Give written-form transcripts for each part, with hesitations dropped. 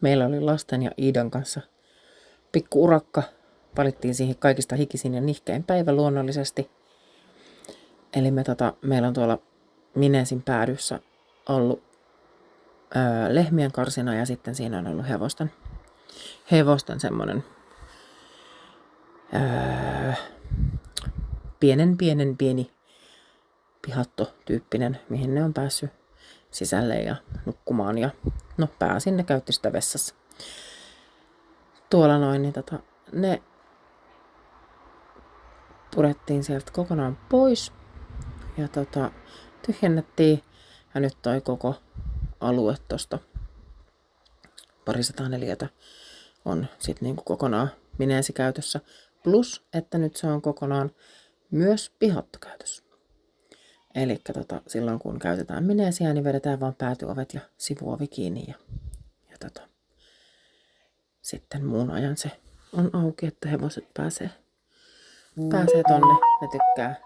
Meillä oli lasten ja Iidan kanssa pikku urakka. Valittiin siihen kaikista hikisin ja nihkein päivä luonnollisesti. Eli meillä on tuolla Minesin päädyssä ollut lehmien karsina ja sitten siinä on ollut hevosten semmonen pieni pihatto-tyyppinen, mihin ne on päässyt sisälle ja nukkumaan. Ja no pääsin, ne käytti sitä vessassa. Tuolla noin, niin ne purettiin sieltä kokonaan pois ja tyhjennettiin. Ja nyt toi koko alue tosta 200 neliötä on sitten niinku kokonaan Minesi-käytössä. Plus, että nyt se on kokonaan myös pihattokäytössä. Eli silloin kun käytetään Minesiä, niin vedetään vaan päätyovet ja sivuovi kiinni. Ja sitten muun ajan se on auki, että hevoset pääsee tonne. Ne tykkää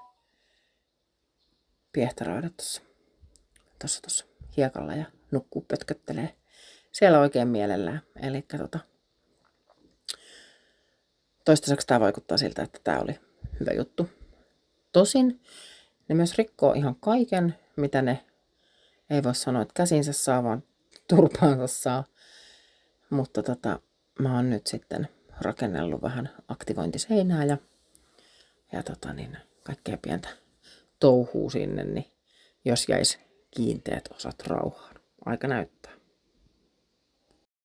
piehtaroida tuossa hiekalla ja nukkuu pötköttelee siellä oikein mielellään. Eli toistaiseksi tämä vaikuttaa siltä, että tämä oli hyvä juttu. Tosin ne myös rikkoo ihan kaiken, mitä ne ei voi sanoa, että käsinsä saa, vaan turpaansa saa. Mutta mä oon nyt sitten rakennellut vähän aktivointiseinää ja kaikkea pientä touhuu sinne, niin jos jäisi kiinteät osat rauhaan. Aika näyttää.